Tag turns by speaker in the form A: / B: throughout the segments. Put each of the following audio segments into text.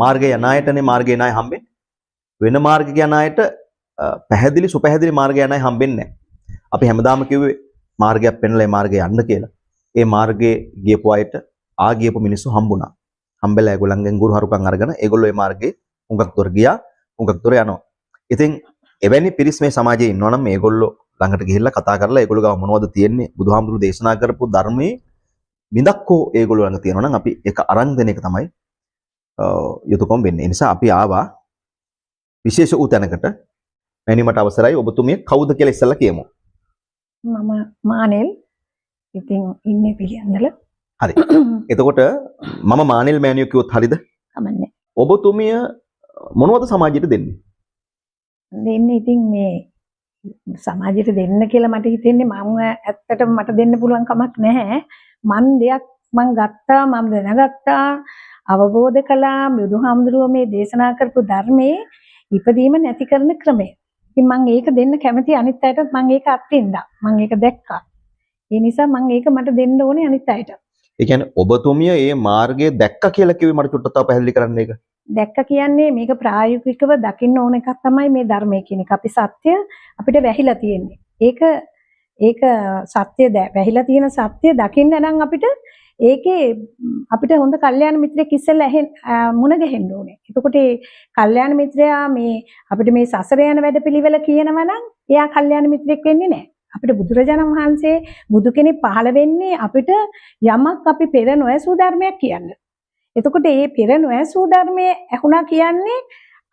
A: මාර්ගය යන අයටනේ මාර්ගය යන අය හම්බෙන්නේ. වෙන මාර්ගයක යන අයට පැහැදිලි සුපැහැදිලි මාර්ගය යන අය හම්බෙන්නේ නැහැ. අපි හැමදාම කිව්වේ මාර්ගයක් පෙන්ලා ඒ මාර්ගේ යන්න කියලා. ඒ මාර්ගේ ගියපු අයට ගියපු මිනිස්සු හම්බුණා. හම්බෙලා ඒගොල්ලන්ගෙන් ගුරු හරුකම් අරගෙන ඒගොල්ලෝ ඒ මාර්ගේ උඟක් දොර ගියා, උඟක් දොර යනවා. ඉතින් එවැනි පිරිස් මේ සමාජයේ ඉන්නවනම් මේගොල්ලෝ ළඟට ගිහිල්ලා කතා කරලා ඒගොල්ලෝ ගාව මොනවද තියෙන්නේ බුදුහාමුදුරු දේශනා කරපු ධර්මයේ බිඳක්කෝ ඒගොල්ලෝ ළඟ තියෙනවා නම් අපි ඒක අරන් දෙන එක තමයි යුතුයකම් වෙන්නේ. ඒ නිසා අපි ආවා විශේෂ වූ තැනකට. මෑණිමට අවසරයි ඔබතුමිය කවුද කියලා ඉස්සෙල්ලා කියමු.
B: මම මානෙල්. ඉතින් ඉන්නේ පිළියන්දල.
A: හරි. එතකොට මම මානෙල් මෑණියෝ කිව්වොත් හරිද?
B: කමන්නේ.
A: ඔබතුමිය මොනවද සමාජයට දෙන්නේ?
B: දෙන්නේ ඉතින් මේ සමාජයට දෙන්න කියලා මට හිතෙන්නේ මම ඇත්තටම මට දෙන්න පුළුවන් කමක් නැහැ. මන් දෙයක් මං ගත්තා, මම දැනගත්තා, අවබෝධ කළා බුදුහාමුදුරුවෝ මේ දේශනා කරපු ධර්මයේ ඉපදීම නැති කරන ක්‍රමය. ඉතින් මම ඒක දෙන්න කැමති අනිත් අයටත් මම ඒක අත්විඳා. මම ඒක දැක්කා. ඒ නිසා මම ඒක මට දෙන්න ඕනේ අනිත් අයට.
A: ඒ කියන්නේ ඔබතුමිය මේ මාර්ගය දැක්කා කියලා කිව්වේ මට චුට්ටක් තව පැහැදිලි කරන්න ඒක.
B: දැක්ක කියන්නේ මේක ප්‍රායෝගිකව දකින්න ඕන එකක් තමයි මේ ධර්මය කියන එක. අපි සත්‍ය අපිට වැහිලා තියෙන්නේ. ඒක සත්‍ය වැහිලා තියෙන සත්‍ය දකින්න නම් අපිට ඒකේ අපිට හොඳ කල්යාණ මිත්‍රයෙක් ඉස්සෙල්ලා මුණ ගැහෙන්න ඕනේ. එතකොට ඒ කල්යාණ මිත්‍රයා මේ අපිට මේ සසර යන වැඩපිළිවෙල කියනවා නම් එයා කල්යාණ මිත්‍රයෙක් වෙන්නේ නැහැ. අපිට බුදුරජාණන් වහන්සේ බුදු කෙනෙක් පහළ වෙන්නේ අපිට යමක් අපි පෙර නොඇසූ ධර්මයක් කියන්න. එතකොට මේ පෙර නොඇසූ ධර්මයේ ඇහුණා කියන්නේ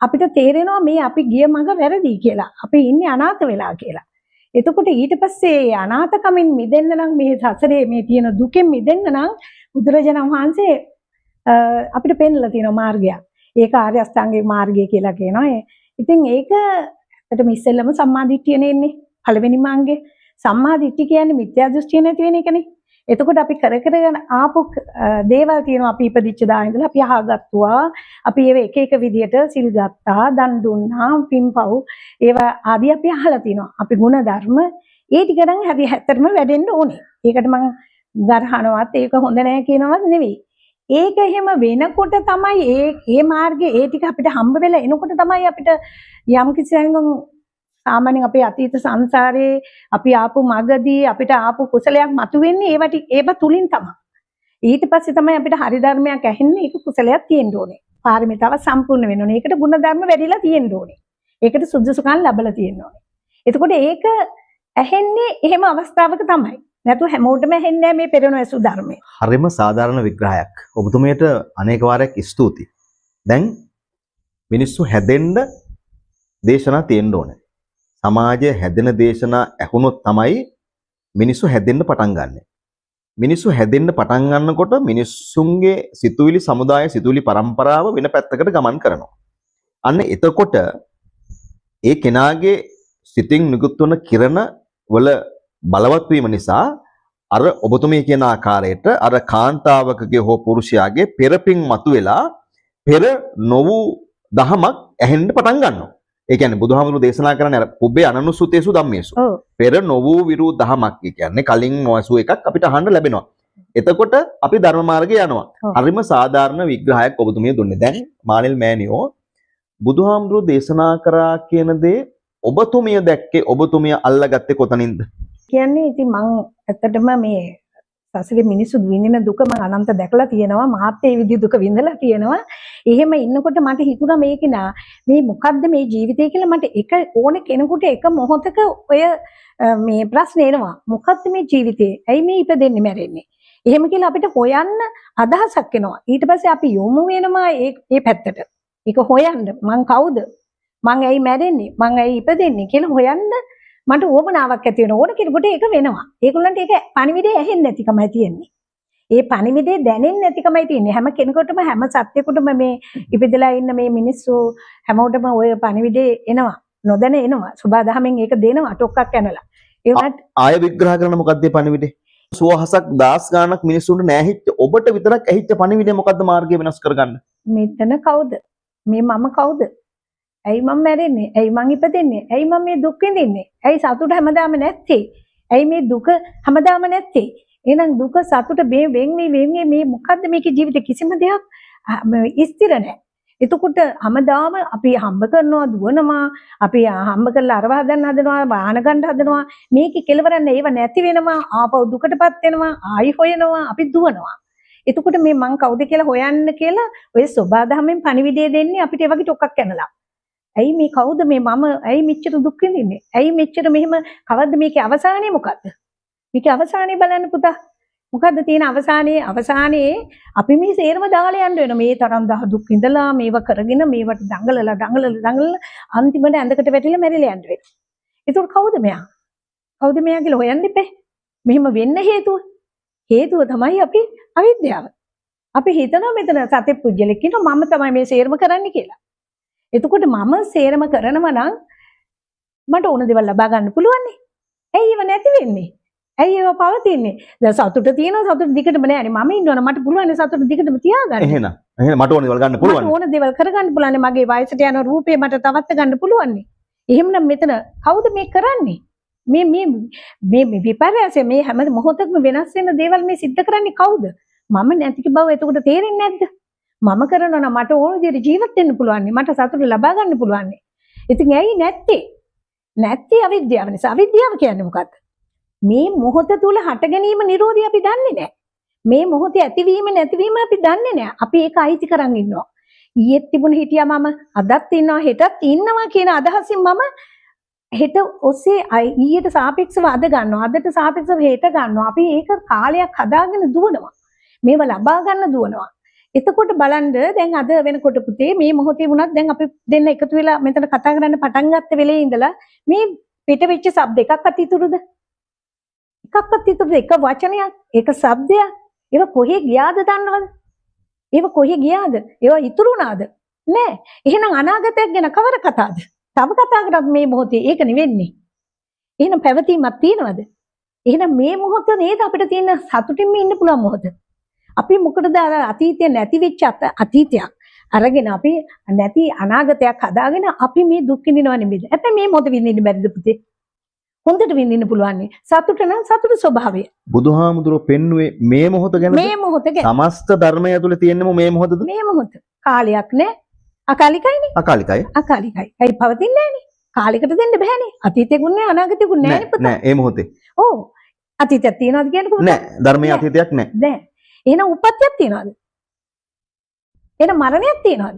B: අපිට තේරෙනවා මේ අපි ගිය මඟ වැරදි කියලා. අපි ඉන්නේ අනාථ වෙලා කියලා. එතකොට ඊට පස්සේ අනාථකමින් මිදෙන්න නම් මේ සසරේ මේ තියෙන දුකෙන් මිදෙන්න නම් බුදුරජාණන් වහන්සේ අපිට පෙන්වලා තියෙන මාර්ගයක්. ඒක ආර්ය අෂ්ටාංගික මාර්ගය කියලා කියනවා. ඉතින් ඒක ඇත්තටම ඉස්සෙල්ලම සම්මාදිට්ඨිය නෙන්නේ. පළවෙනි මාර්ගය. සම්මාදිට්ඨිය කියන්නේ මිත්‍යා දෘෂ්ටිය නැති වෙන එකනේ. එතකොට අපි කර කරගෙන ආපු දේවල් තියෙනවා අපි ඉපදිච්ච දා ඉඳලා අපි අහගත්තුවා. අපි ඒව එක එක විදියට සිල් ගත්තා, දන් දුන්නා, පින්පව් ඒවා ආදී අපි අහලා තිනවා. අපි ගුණ ධර්ම ඒ ටික නම් හැත්තටම වැඩෙන්න ඕනේ. ඒකට මම ගරහනවත් ඒක හොඳ නැහැ කියනවත් නෙවෙයි. ඒක එහෙම වෙනකොට තමයි ඒ මාර්ගයේ ඒ ටික අපිට හම්බ වෙලා එනකොට තමයි අපිට යම් කිසි සාමාන්‍යයෙන් අපේ අතීත සංසාරේ අපි ආපු මගදී අපිට ආපු කුසලයක් මතුවෙන්නේ ඒව තුලින් තමයි. ඊට පස්සේ තමයි අපිට හරි ධර්මයක් ඇහෙන්නේ. ඒක කුසලයක් තියෙන්න ඕනේ. පාරමිතාව සම්පූර්ණ වෙන්න ඕනේ. ඒකට ගුණ ධර්ම වැඩිලා තියෙන්න ඕනේ. ඒකට සුදුසුකම් ලැබලා තියෙන්න ඕනේ. එතකොට ඒක ඇහෙන්නේ එහෙම අවස්ථාවක තමයි. නැතු හැමෝටම ඇහෙන්නේ මේ පෙරණැසු ධර්මය.
A: හරිම සාධාරණ විග්‍රහයක්. ඔබතුමියට අනේක වාරයක් ස්තුතියි. දැන් මිනිස්සු හැදෙන්න දේශනා තියෙන්න ඕනේ. සමාජය හැදෙන දේශනා ඇහුනොත් තමයි මිනිස්සු හැදෙන්න පටන් ගන්න. මිනිස්සු හැදෙන්න පටන් ගන්නකොට මිනිස්සුන්ගේ සිතුවිලි සමුදාය සිතුවිලි පරම්පරාව වෙන පැත්තකට ගමන් කරනවා. අන්න එතකොට ඒ කෙනාගේ සිතින් නිකුත් වන කිරණ වල බලවත් වීම නිසා අර ඔබතුමිය කියන ආකාරයට අර කාන්තාවකගේ හෝ පුරුෂයාගේ පෙරපින් මතුවෙලා පෙර නොවු දහමක් ඇහෙන්න පටන් ගන්නවා. ඒ කියන්නේ බුදුහාමුදුරු දේශනා කරන්නේ අර පුබ්බේ අනනුසුතේසු ධම්මේසු. පෙර නොවූ විරු දහමක් කියන්නේ කලින් නොඇසු එකක් අපිට අහන්න ලැබෙනවා. එතකොට අපි ධර්ම මාර්ගේ යනවා. හරිම සාධාරණ විග්‍රහයක් ඔබතුමිය දුන්නේ. දැන් මානෙල් මෑණියෝ බුදුහාමුදුරු දේශනා කරා කියන දේ ඔබතුමිය දැක්කේ ඔබතුමිය අල්ලගත්තේ කොතනින්ද?
B: කියන්නේ ඉතින් මම ඇත්තටම මේ සසරේ මිනිස්සු විඳින දුක මම අනන්ත දැකලා තියෙනවා. මහත් ඒ විදිහ දුක විඳලා තියෙනවා. එහෙම ඉන්නකොට මට හිතුණා මේක මේ මොකද්ද මේ ජීවිතය කියලා මට එක ඕන කෙනෙකුට එක මොහොතක ඔය මේ ප්‍රශ්න එනවා. මොකද්ද මේ ජීවිතේ? ඇයි මේ ඉපදෙන්නේ මැරෙන්නේ? එහෙම කියලා අපිට හොයන්න අදහසක් එනවා. ඊට පස්සේ අපි යොමු වෙනවා ඒ පැත්තට. ඒක හොයන්න මං කවුද? මං ඇයි මැරෙන්නේ? මං ඇයි ඉපදෙන්නේ කියලා හොයන්න මට ඕමනාවක් ඇති වෙනවා. ඕන කෙනෙකුට ඒක වෙනවා. ඒගොල්ලන්ට ඒක පණිවිඩය ඇහෙන්නේ නැතිකමයි තියෙන්නේ. ඒ පණිවිඩය දැනෙන්නේ නැතිකමයි තියෙන්නේ. හැම කෙනෙකුටම හැම සත්‍යයකටම මේ ඉපදලා ඉන්න මේ මිනිස්සු හැමෝටම ওই පණිවිඩය එනවා. නොදැන එනවා. සබදාහමෙන් ඒක දෙනවා ටොක්ක්ක් යනලා. ඒ වුණත්
A: ආය විග්‍රහ කරන මොකක්ද මේ පණිවිඩය? සුවහසක් දාස් ගානක් මිනිස්සුන්ට නැහිච්ච ඔබට විතරක් ඇහිච්ච පණිවිඩය මොකද්ද මාර්ගය වෙනස් කරගන්න?
B: මෙතන කවුද? මේ මම කවුද? ඇයි මම මැරෙන්නේ? ඇයි මං ඉපදෙන්නේ? ඇයි මම මේ දුක් විඳින්නේ? ඇයි සතුට හැමදාම නැත්තේ? ඇයි මේ දුක හැමදාම නැත්තේ? එහෙනම් දුක සතුට වෙන්නේ මේ මොකද්ද මේකේ ජීවිතේ කිසිම දෙයක් ස්ථිර නැහැ. එතකොට හැමදාම අපි හම්බ කරනවා දුවනවා අපි හම්බ කරලා අරව හදන්න හදනවා වාහන ගන්න හදනවා මේකේ කෙලවරන්න ඒව නැති වෙනවා ආපහු දුකටපත් වෙනවා ආයි හොයනවා අපි දුවනවා. එතකොට මේ මං කවුද කියලා හොයන්න කියලා ඔය සෝබාදහමෙන් පණිවිඩය දෙන්නේ අපිට ඒ වගේ ටොක්ක්ක් කනලා. ඇයි මේ කවුද මේ මම ඇයි මෙච්චර දුක් විඳින්නේ? ඇයි මෙච්චර මෙහෙම කවද්ද මේකේ අවසානය මොකද්ද? මේකේ අවසානය බලන්න පුතා. මොකද්ද තියෙන අවසානයේ අපි මේ සේරම දාලා යන්න වෙනවා. මේ තරම් දුක් විඳලා මේව කරගෙන මේවට දඟලලා අන්තිමට ඇඳකට වැටිලා මැරිලා යන්න වෙනවා. ඒතකොට කවුද මෙයා? කවුද මෙයා කියලා හොයන්න ඉපේ. මෙහෙම වෙන්න හේතුව තමයි අපි අවිද්‍යාව. අපි හිතනවා මෙතන සතේ පුජ්‍යලෙක් කියනවා මම තමයි මේ සේරම කරන්න කියලා. එතකොට මම සේරම කරනවා නම් මට ඕන දේවල් ලබා ගන්න පුළුවන් නේ. ඇයි ඒව නැති වෙන්නේ? ඇයි ඒව පවතින්නේ? දැන් සතුට තියෙනවා සතුට දිගටම නෑනේ. මම ඉන්නවනේ මට පුළුවන් නේ සතුට දිගටම තියාගන්න.
A: එහෙනම් මට ඕන දේවල් ගන්න පුළුවන්.
B: මට ඕන දේවල් කරගන්න පුළුවන් නේ. මගේ වයසට යන රූපේ මට තවත් ගන්න පුළුවන් නේ. එහෙමනම් මෙතන කවුද මේ කරන්නේ? මේ විපර්යාසය මේ හැම මොහොතකම වෙනස් වෙන දේවල් මේ සිද්ධ කරන්නේ කවුද? මම නැති බව එතකොට තේරෙන්නේ නැද්ද? මම කරනවා නම් මට ඕන විදිහට ජීවත් වෙන්න පුළුවන් නේ. මට සතුට ලබා ගන්න පුළුවන් නේ. ඉතින් ඇයි නැත්තේ? නැත්තේ අවිද්‍යාව නිසා. අවිද්‍යාව කියන්නේ මොකක්ද? මේ මොහොත තුල හට ගැනීම නිරෝධය අපි දන්නේ නැහැ. මේ මොහොතේ ඇතිවීම නැතිවීම අපි දන්නේ නැහැ. අපි ඒක අයිති කරන් ඉන්නවා. ඊයේත් තිබුණ හිටියා මම අදත් ඉන්නවා හෙටත් ඉන්නවා කියන අදහසින් මම හෙට ඔස්සේ ඊයට සාපේක්ෂව අද ගන්නවා. අදට සාපේක්ෂව හෙට ගන්නවා. අපි ඒක කාලයක් හදාගෙන දුවනවා. මේව ලබා ගන්න දුවනවා. එතකොට බලන්න දැන් අද වෙනකොට පුතේ මේ මොහොතේ වුණත් දැන් අපි දෙන්න එකතු වෙලා මෙතන කතා කරන්න පටන් ගත්ත වෙලේ ඉඳලා මේ පිට වෙච්ච શબ્ද එකක්වත් ඉතුරුද? එකක්වත් ඉතුරුද? එක වචනයක්, එක શબ્දයක්. ඒක කොහේ ගියාද දන්නවද? ඒක කොහේ ගියාද? ඒවා ඉතුරු වුණාද? නෑ. එහෙනම් අනාගතයක් ගැන කවර කතාවද? තව කතා කරත් මේ මොහොතේ ඒක නෙවෙන්නේ. එහෙනම් පැවතීමක් තියනවද? එහෙනම් මේ මොහොත නේද අපිට තියෙන සතුටින්ම ඉන්න පුළුවන් මොහොත. අපි මොකටද අර අතීතය නැති වෙච්ච අතීතයක් අරගෙන අපි නැති අනාගතයක් හදාගෙන අපි මේ දුක් විඳිනව නෙමෙයි. හැබැයි මේ මොහොත විඳින්න බැරිද පුතේ? හොඳට විඳින්න පුළුවන් නේ. සතුට නම් සතුට ස්වභාවය.
A: බුදුහාමුදුරුවෝ පෙන්නුවේ මේ මොහොත ගැන.
B: මේ මොහොත ගැන.
A: සමස්ත ධර්මය ඇතුලේ තියෙන්නම මේ මොහොතද?
B: මේ මොහොත. කාලයක් නෑ. අකාලිකයිනේ.
A: අකාලිකයි.
B: අකාලිකයි. ඇයි පවතින්නේ නෑනේ. කාලයකට දෙන්න බෑනේ. අතීතෙකුත් නෑ අනාගතෙකුත් නෑනේ පුතා.
A: නෑ ඒ මොහොතේ.
B: ඔව්. අතීතයක් තියනවාද කියන්නේ කොහොමද?
A: නෑ. ධර්මයේ අතීතයක් නෑ.
B: නෑ. එහෙනම් උපත්යක් තියනවාද? එහෙනම් මරණයක් තියනවාද?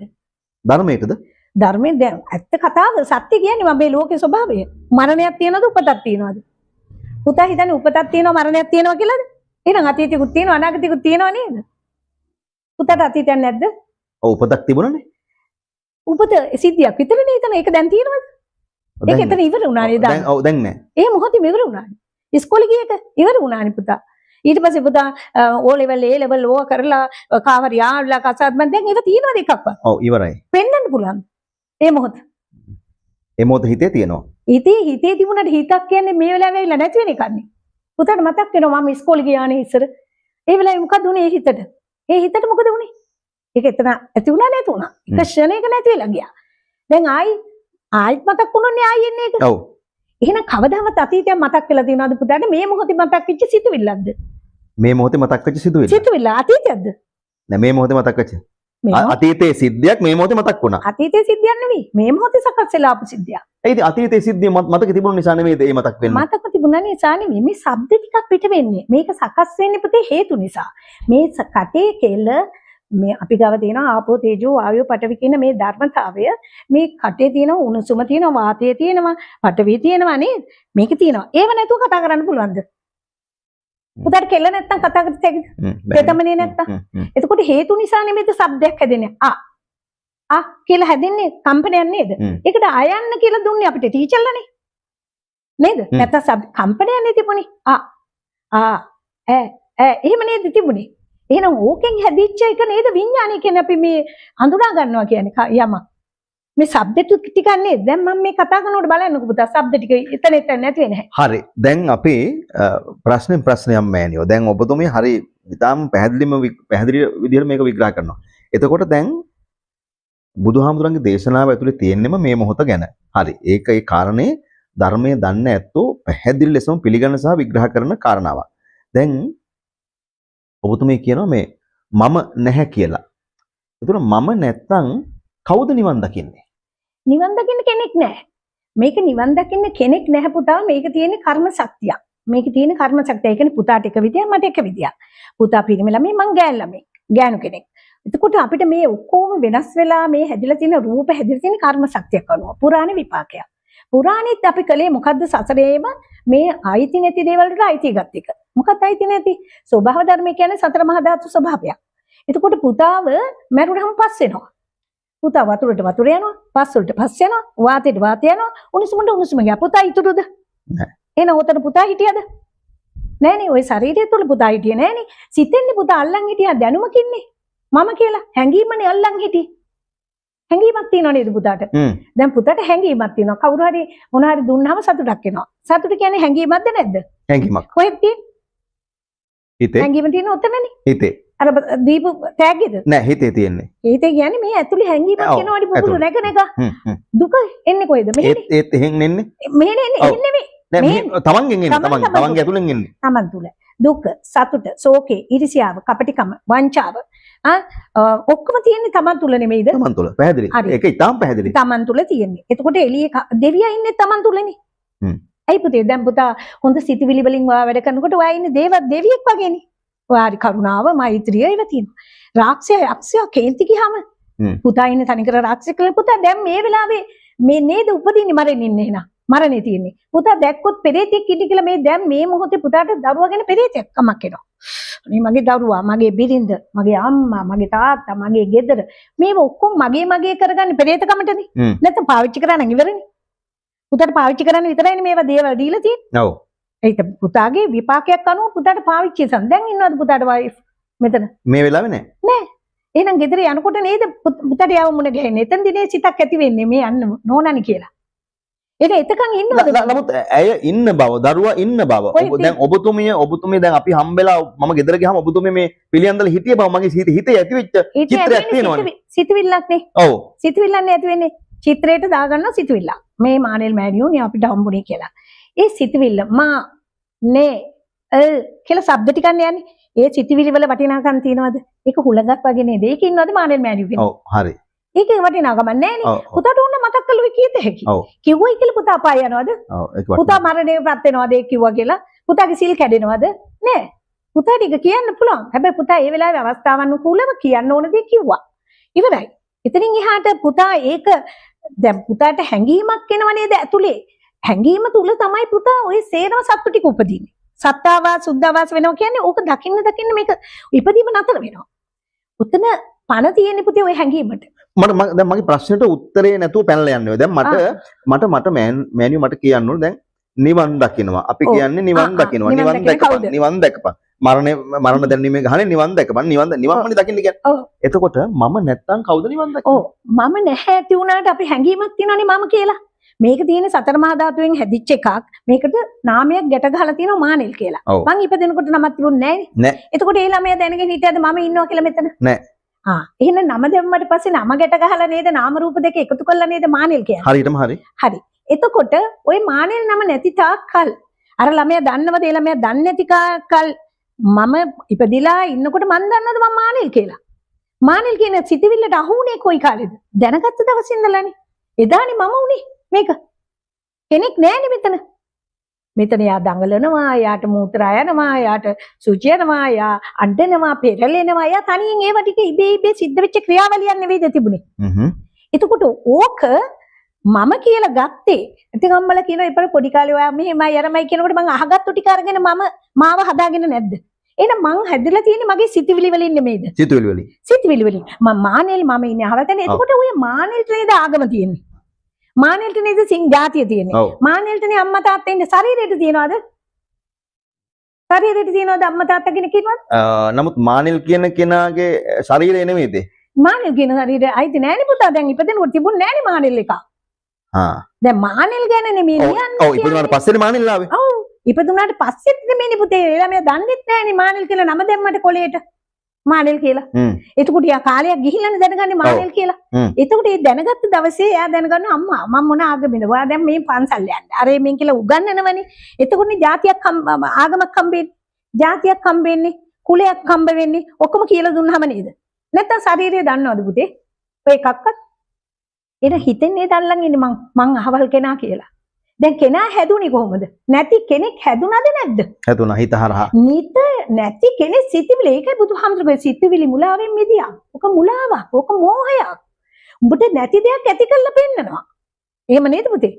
A: ධර්මයකද?
B: ධර්මයෙන් දැන් ඇත්ත කතාව සත්‍ය කියන්නේ මම මේ ලෝකේ ස්වභාවය. මරණයක් තියනවද උපතක් තියනවද? පුතා හිතන්නේ උපතක් තියනවා මරණයක් තියනවා කියලාද? එහෙනම් අතීතෙකුත් තියනවා අනාගතෙකුත් තියනවා නේද? පුතාට අතීතයක් නැද්ද?
A: ඔව් උපතක් තිබුණානේ.
B: උපත සිද්ධියක් විතරනේ හිතන. ඒක දැන් තියනවද? ඒක එතන ඉවර වුණානේ දැන්.
A: ඔව් දැන් නෑ.
B: ඒ මොහොතේ ඉවර වුණානේ. ඉස්කෝලේ ගිය එක ඉවර වුණානේ පුතා. ඊට පස්සේ පුතා ඕ ලෙවල් ඒ ලෙවල් ඕවා කරලා කාවරි ආවලා කසාද මන් දැන් ඒව තියනවද එකක්වත්?
A: ඔව් ඉවරයි.
B: පෙන්වන්න පුළුවන්. ඒ මොහොත.
A: ඒ මොහොත හිතේ තියෙනවා.
B: හිතේ තිබුණාට හිතක් කියන්නේ මේ වෙලාවේ ඇවිල්ලා නැති වෙන එකන්නේ. පුතාට මතක් වෙනවා මම ඉස්කෝලේ ගියානේ ඉස්සර. ඒ වෙලාවේ මොකද උනේ හිතට? ඒ හිතට මොකද උනේ? ඒක එතන ඇති වුණා නැති වුණා. එක ක්ෂණයක නැති වෙලා ගියා. දැන් ආයිත් මතක් වුණොනේ ආයි එන්නේ ඒක.
A: ඔව්.
B: එහෙනම් කවදාවත් අතීතයක් මතක් වෙලා තියෙනවද පුතාට? මේ මොහොතේ මතක් වෙච්ච සිතුවිල්ලක්ද?
A: මේ මොහොතේ මතක් වෙච්ච සිතුවිල්ල.
B: සිතුවිල්ල අතීතයක්ද?
A: නෑ මේ මොහොතේ මතක් වෙච්ච. අතීතයේ සිද්ධියක් මේ මොහොතේ මතක් වුණා.
B: අතීතයේ සිද්ධියක් නෙවෙයි. මේ මොහොතේ සකස් වෙලා ආපු සිද්ධියක්.
A: ඒ ඉතින් අතීතයේ සිද්ධිය මතක තිබුණ නිසා නෙමෙයිද ඒ මතක් වෙන්නේ?
B: මතක තිබුණා නිසා නෙවෙයි. මේ ශබ්ද ටිකක් පිට වෙන්නේ. මේක සකස් වෙන්නේ පුතේ හේතු නිසා. මේ කටේ කෙල මේ අපි ගාව තියෙන ආපෝ තේජෝ වායෝ පඨවි කියන මේ ධර්මතාවය මේ කටේ තියෙන උණුසුම තියෙන වාතයේ තියෙනවා පඨවි තියෙනවා නේද? මේක තියෙනවා. ඒව නැතුව කතා කරන්න පුළුවන්ද? පුතාට කෙල්ල නැත්තම් කතා කරත් හැකිද? දෙතමනේ නැත්තම්. එතකොට හේතු නිසා නෙමෙයිද શબ્දයක් හැදෙන්නේ. කියලා හැදෙන්නේ කම්පනයක් නේද? ඒකට අයන්න කියලා දුන්නේ අපිට ටීචර්ලානේ. නේද? නැත්තම් શબ્ද කම්පනයක් නේ තිබුණේ. එහෙම නේද තිබුණේ? එහෙනම් ඕකෙන් හැදිච්ච එක නේද විඥානය කියන්නේ අපි මේ හඳුනා ගන්නවා කියන්නේ යමක්. මේ શબ્ද ටික නේද? දැන් මම මේ කතා කරනකොට බලන්නකෝ පුතා શબ્ද ටික එතන නැති වෙන්නේ නැහැ.
A: හරි. දැන් අපේ ප්‍රශ්නයක් මෑනියෝ. දැන් ඔබතුමිය හරි ඉතාලම පැහැදිලි විදිහට මේක විග්‍රහ කරනවා. එතකොට දැන් බුදුහාමුදුරන්ගේ දේශනාව ඇතුලේ තියෙන්නෙම මේ මොහොත ගැන. හරි. ඒක ඒ කාරණේ ධර්මයේ දන්න ඇත්තෝ පැහැදිලි ලෙසම පිළිගන්න සහ විග්‍රහ කරන කාරණාවක්. දැන් ඔබතුමිය කියනවා මේ මම නැහැ කියලා. ඒතර මම නැත්තම් කවුද නිවන් දකින්නේ?
B: නිවන් දකින්න කෙනෙක් නැහැ. මේක නිවන් දකින්න කෙනෙක් නැහැ පුතා. මේක තියෙන්නේ කර්ම ශක්තියක්. මේක තියෙන්නේ කර්ම ශක්තිය. ඒ කියන්නේ පුතාට එක විදියක් මට එක විදියක්. පුතා පිරිමි ළමයි මං ගෑනු ළමයි. ගෑනු කෙනෙක්. එතකොට අපිට මේ ඔක්කොම වෙනස් වෙලා මේ හැදිලා තියෙන රූප හැදිලා තියෙන කර්ම ශක්තියක් අනුව පුරාණ විපාකයක්. පුරාණෙත් අපි කලේ මොකද්ද සසරේම මේ අයිති නැති දේවල් වලට අයිති ගත් එක. මොකක්ද අයිති නැති? ස්වභාව ධර්ම කියන්නේ සතර මහා ධාතු ස්වභාවයක්. එතකොට පුතාව මරුණහම පස් වෙනවා. පුතා වතුරට වතුර යනවා, පස් වලට පස් යනවා, වාතයට වාතය යනවා, උණුසුමට උණුසුම ගියා. පුතා ඉතුරුද?
A: නැහැ.
B: එහෙනම් ඔතන පුතා හිටියද? නෑනේ. ওই ශරීරය තුල පුතා හිටියේ නෑනේ. සිතෙන්නේ පුතා අල්ලන් හිටියා දැනුමකින්නේ. මම කියලා හැංගීමනේ අල්ලන් හිටියේ. හැංගීමක් තියෙනව නේද පුතාට? දැන් පුතාට හැංගීමක් තියෙනවා. කවුරු හරි මොන හරි දුන්නාම සතුටක් එනවා. සතුට කියන්නේ හැංගීමක්ද නැද්ද?
A: හැංගීමක්.
B: කොහෙද තියෙන්නේ?
A: හිතේ.
B: හැංගීම තියෙන උතනනේ.
A: හිතේ.
B: අර දීපු තෑග්ගේද?
A: නෑ හිතේ තියෙන්නේ.
B: හිතේ කියන්නේ මේ ඇතුලේ හැංගීමක් එනවනේ පුපුරු නැගන එක. දුක එන්නේ කොහෙද? මෙහෙනේ.
A: ඒත් එහෙන් එන්නේ.
B: මෙහෙනේ එන්නේ නෙමෙයි.
A: නෑ මේ තමන්ගෙන් එන්නේ. තමන්ගේ ඇතුලෙන් එන්නේ.
B: තමන් තුල. දුක, සතුට, ශෝකේ, ඊර්ෂ්‍යාව, කපටිකම, වංචාව ඔක්කොම තියෙන්නේ තමන් තුල නෙමෙයිද?
A: තමන් තුල. පැහැදිලි. ඒක ඉතාම පැහැදිලි.
B: තමන් තුල තියෙන්නේ. එතකොට එළියේ දෙවියා ඉන්නේ තමන් තුලනේ. ඇයි පුතේ දැන් පුතා හොඳ සිතිවිලි වලින් ඔයා වැඩ කරනකොට ඔයා ඉන්නේ දෙවියෙක් වගේනේ. ඔයා හරි කරුණාව, මෛත්‍රිය ඒව තියෙනවා. රාක්ෂය, යක්ෂය කේන්ති ගියාම පුතා ඉන්නේ තනිකර රාක්ෂය කියලා පුතා දැන් මේ වෙලාවේ මේ නේද උපදින්නේ මරෙන්නේ ඉන්නේ එහෙනම්. මරණේ තියෙන්නේ. පුතා දැක්කොත් පෙරේතෙක් ඉන්නේ කියලා මේ දැන් මේ මොහොතේ පුතාට දරුවා ගැන පෙරේතෙක් කමක් එනවා. මේ මගේ දරුවා, මගේ බිරිඳ, මගේ අම්මා, මගේ තාත්තා, මගේ ගෙදර මේව ඔක්කොම මගේ කරගන්නේ පෙරේතකමටනේ. නැත්නම් පාවිච්චි කරා නම් ඉවරනේ. පුතාට පාවිච්චි කරන්න විතරයිනේ මේවා දේවල් දීලා තියෙන්නේ.
A: ඔව්.
B: ඒක පුතාගේ විපාකයක් අනුව පුතාට පාවිච්චි කරන. දැන් ඉන්නවද පුතාට වයිෆ් මෙතන?
A: මේ වෙලාවේ නෑ.
B: නෑ. එහෙනම් ගෙදර යනකොට නේද පුතාට යව මුණ ගැහෙන්නේ. එතනදී නේ සිතක් ඇති වෙන්නේ මේ යන්න නෝනානි කියලා. ඒක එතකන් ඉන්නවද?
A: නමුත් ඇය ඉන්න බව, දරුවා ඉන්න බව. දැන් ඔබතුමිය දැන් අපි හම්බෙලා මම ගෙදර ගියාම ඔබතුමිය මේ පිළියන්දල හිටිය බව මගේ හිතේ ඇතිවෙච්ච චිත්‍රයක් තියෙනවනේ.
B: සිතවිල්ලක් නේ. ඔව්. සිතවිල්ලක් නේ ඇති වෙන්නේ. චිත්‍රයට දාගන්නවා සිතවිල්ල. මේ මානෙල් මෑණියෝ නේ අපිට හම්බුනේ කියලා. ඒ සිතවිල්ල මා නේ කියලා શબ્ද ටිකක් යන්නේ. ඒ සිතවිලි වල වටිනාකම් තියනවද? ඒක හුලඟක් වගේ නේද? ඒක ඉන්නවද මානෙල් මෑණියෝ කියන්නේ? ඔව් හරි. ඒකේ වටිනාකම නැහැ නේ. පුතාට ඕන මතක් කළොත් කීයද හැකි? කිව්වයි කියලා පුතා පාය යනවද? පුතා මරණයටපත් වෙනවද ඒක කිව්වා කියලා? පුතාගේ සිල් කැඩෙනවද? නෑ. පුතාට ඒක කියන්න පුළුවන්. හැබැයි පුතා ඒ වෙලාවේ අවස්ථාවනුකූලව කියන්න ඕන දේ කිව්වා. ඉවරයි. එතනින් එහාට පුතා ඒක දැන් පුතාට හැඟීමක් එනව නේද ඇතුලේ? හැඟීම තුල තමයි පුතා ওই සේරම සත්තු ටික උපදින්නේ. සත්තාවාස සුද්ධාවාස වෙනවා කියන්නේ ඕක දකින්න මේක ඉපදීම නතර වෙනවා. උතන පණ තියෙන පුතේ ওই හැඟීමට.
A: මට දැන් මගේ ප්‍රශ්නෙට උත්තරේ නැතුව පැනලා යන්නේ. දැන් මට මෑනියු මට කියන්න ඕන දැන් නිවන් දකින්නවා. අපි කියන්නේ නිවන් දකින්නවා. නිවන් දැකපන්. මරණ දැනීමේ ගහනේ නිවන් දැකපන්. නිවන්මනේ දකින්න කියන්නේ. එතකොට මම නැත්තම් කවුද නිවන් දකින්නේ?
B: මම නැහැ ඇති වුණාට අපි හැඟීමක් තියෙනනේ මම කියලා. මේක තියෙන සතර මහා ධාතුවෙන් හැදිච්ච එකක්. මේකට නාමයක් ගැට ගහලා තියෙනවා මානෙල් කියලා. මං ඉපදෙනකොට නමක් තිබුණේ නැහැ නේ. එතකොට ඒ ළමයා දැනගෙන හිටියද මම ඉන්නවා කියලා මෙතන? නැහැ. එහෙනම් නම දැම්මට පස්සේ නම ගැට ගහලා නේද නාම රූප දෙක එකතු කරලා නේද මානෙල් කියන්නේ?
A: හරියටම හරි.
B: හරි. එතකොට ওই මානෙල් නම නැති තාක්කල් අර ළමයා දන්නවද? ඒ ළමයා දන්නේ නැති කාකල් මම ඉපදිලා ඉන්නකොට මන් දන්නවද මම මානෙල් කියලා? මානෙල් කියන සිතවිල්ලට අහුුනේ කොයි කාලෙද? දැනගත්ත දවසේ ඉඳලානේ. එදානේ මම උනේ මේක. කෙනෙක් නෑනේ මෙතන. මෙතන යා දඟලනවා, යාට මූත්‍රා යනවා, යාට සුචි යනවා, යා අඬනවා, පෙරලෙනවා, යා තනියෙන් ඒව ටික ඉබේ සිද්ධ වෙච්ච ක්‍රියාවලියක් නෙවෙයිද තිබුණේ. එතකොට ඕක මම කියලා ගත්තේ. ඉතින් අම්මලා කියනවා ඉතින් පොඩි කාලේ ඔයා මෙහෙමයි අරමයි කියනකොට මම අහගත්තු ටික අරගෙන මම මාව හදාගෙන නැද්ද? එහෙනම් මං හැදිලා තියෙන්නේ මගේ සිතිවිලි වලින් නෙමෙයිද? සිතිවිලි වලින්. මම මානෙල් මම ඉන්නේ අහවතනේ. එතකොට ඔය මානෙල්ට නේද ආගම තියෙන්නේ? මානෙල්ට නේද ජාතිය තියෙන්නේ? මානෙල්ටනේ අම්මා තාත්තා ඉන්නේ. ශරීරයට තියනවද? ශරීරයට තියනවද අම්මා තාත්තා කෙනෙක් ඉන්නවද?
A: නමුත් මානෙල් කියන කෙනාගේ ශරීරය නෙමෙයිද?
B: මානෙල් කියන ශරීරය අයිති නෑනේ පුතා. දැන් ඉපදෙනකොට තිබුණ නෑනේ මානෙල් එක. දැන් මානෙල් ගැන නෙමෙයි කියන්නේ.
A: ඔව් ඉපදුනාට පස්සේනේ මානෙල් ආවේ.
B: ඔව් ඉපදුනාට පස්සෙත් නෙමෙයිනේ පුතේ. ළමයා දන්නෙත් නෑනේ මානෙල් කියලා නම දැම්මට කොලේට. මානෙල් කියලා. එතකොට යා කාලයක් ගිහිල්ලානේ දැනගන්නේ මානෙල් කියලා. එතකොට ඒ දැනගත්ත දවසේ එයා දැනගන්න අම්මා මම මොන ආගමෙන්ද? ඔයා දැන් මේ පන්සල් යන්නේ. අර මේන් කියලා උගන්වනවනේ. එතකොටනේ જાතියක් ආගමක් හම්බෙන්නේ. જાතියක් හම්බෙන්නේ. කුලයක් හම්බ වෙන්නේ. ඔක්කොම කියලා දුන්නාම නේද? නැත්තම් ශරීරය දන්නවද පුතේ? ඔය එකක්වත් එන හිතෙන්නේ දැල්ලන් ඉන්නේ මං අහවල් කෙනා කියලා. දැන් කෙනා හැදුනේ කොහොමද? නැති කෙනෙක් හැදුනද නැද්ද?
A: හැදුනා හිත හරහා.
B: නිත නැති කෙනෙක් සිතිවිලි ඒකයි බුදුහාමුදුරුවෝ සිතිවිලි මුලාවෙන් මිදියා. ඔක මුලාවක්. ඔක මෝහයක්. උඹට නැති දෙයක් ඇති කරලා පෙන්නනවා. එහෙම නේද පුතේ?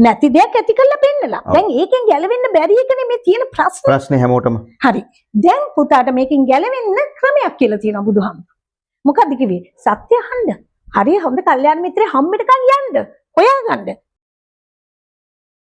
B: නැති දෙයක් ඇති කරලා පෙන්නලා. දැන් ඒකෙන් ගැලවෙන්න බැරි එකනේ මේ තියෙන ප්‍රශ්නේ.
A: ප්‍රශ්නේ හැමෝටම.
B: හරි. දැන් පුතාට මේකෙන් ගැලවෙන්න ක්‍රමයක් කියලා තියෙනවා බුදුහාමුදුරුවෝ. මොකද්ද කිව්වේ? සත්‍ය අහන්න. හරි හොඳ කල්යාණ මිත්‍රේ හම්බෙටකන් යන්න. හොයාගන්න.